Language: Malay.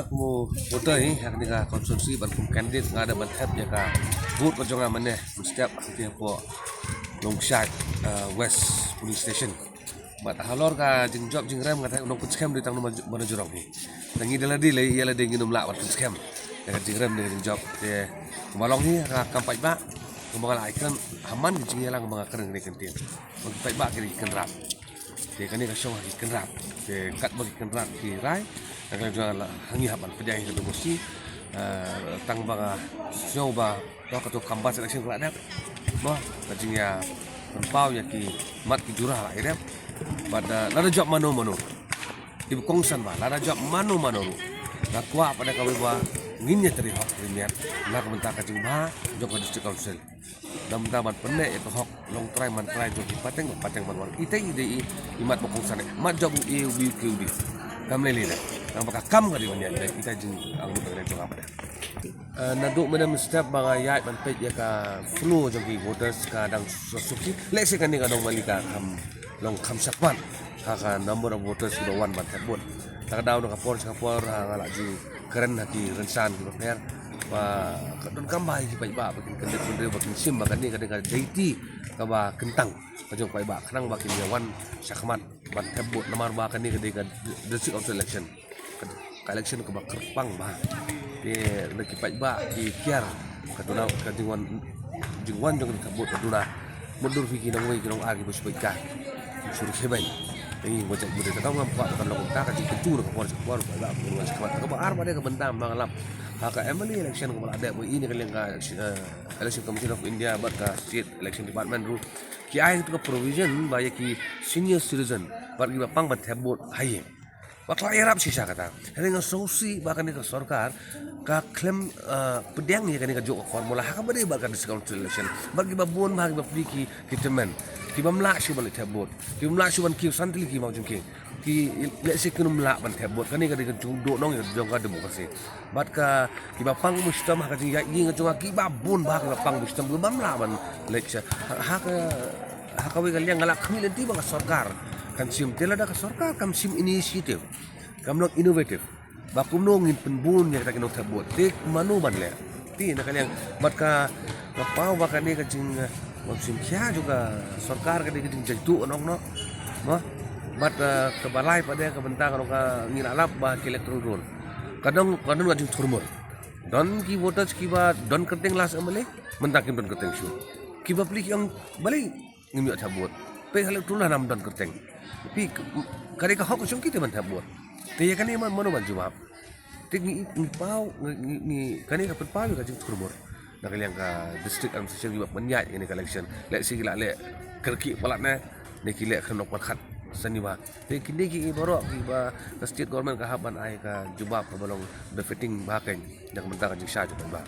kamu voter ni hak ni ka konsumsi ban kum candidate ngada ban tap ya ka vote ko jonga manne setiap hati po longshat west police station bat halor ka jing job jing ram ngata nong put scam di tang mana jurong ni tangi dala di le ia la ding num la ban put scam ya jing ram ni jing job ye malong ni ka kampai ba kumbaga la ikan haman jing yalang mga kereng ni kentin magpai ba kiri ikan rap te kani ka shong ikan rap te kat bagi ikan rap ki rai kalau jual hangi haban pejai itu mesti tang banga snow ba to ka to kambas election kala dap bah kajingnya penpau ya ki mat ki jurah lah dap pada lada job mano ibu kongsan ba lada job mano na kwa pada kawe ba nginnya teri hok nginnya na kementak kajing ba jok district council dam taban penne ya hok long try man try jok pateng man war ite ide imat kongsan mat job e wi ki kam lele ang pakakam ka di wanya kita jing ang bukan itu apa dah naduk madam step banga yai ban pet ya ka flu jogi voters ka dang suki lese kan ni ka dong malika kam long kam sakwan ka number of voters sudah wan ban tabut ka daw ka por ngala ju keren hati rensan ki per ba don kambai ki ba bakin kendek bakin sim bakan ni kadang deiti ka ba kentang ka jong pai ba kanang bakin wan sakmat ban tabut namar ba kan ni kadang district of election election ke bakar pang bah dia lagi pai ba di kiar katuna kadingwan jingwan jong kabut katuna mundur fiki nang wei jong agi bos baika suruh sebai ini wajah muda tak ngam kuat kan lokon tak kajing kencur ke por ba buat sekuat ke ar pada ke bentam mangalap haka emily election ke ada ini kali yang election commission of India bat ka state election department ru ki ai tu provision ba ya ki senior citizen bagi bapang bat hebot haye Waktu Arab sih saya kata, dengan solusi bahkan di sorkar, ka klaim pedang ni kan di jok formula, hak beri bahkan di election, bagi babun bagi bapiki kita men, kita melak sih balik tabut, kita melak sih ban kiu santri kita mau jengking, kita let's say kita melak ban tabut, kan ni kan di juduk nong yang jongka demokrasi, bat ka kita pang mustam hak jeng yang jongka kita babun bahkan pang mustam kita melak ban lecture, hak kau kalian ngalak kami nanti bang sorkar. Kan sim tela da sorkar kam sim inisiatif kam nok inovatif bakum nongin penbun yang kita kena tabut tik manu ban le ti nak yang mat ka pau ba kan ni ka jing sim kya juga sorkar ka di jing jaitu onong no ma mat ke balai pada ke bentang ka ngilalap ba elektron kadang ka jing turmur don ki voters ki ba don kerteng las amale mentakin don kerteng shu ki ba plik yang balai ngimi tabut pe hal tulah nam don kerteng tapi kare ka hok sung kita man tabut te ya kan ni man ban jawab te ni pau ni kan ni ka pau ka jing turmur nak yang ka district administration giba penyat ini collection lek si gila lek kerki palatna ni ki lek khenok pat khat sani ba te kini ki borok ki ba state government ka haban ai ka jubab balong befitting ba kan dak mentang jing sha ba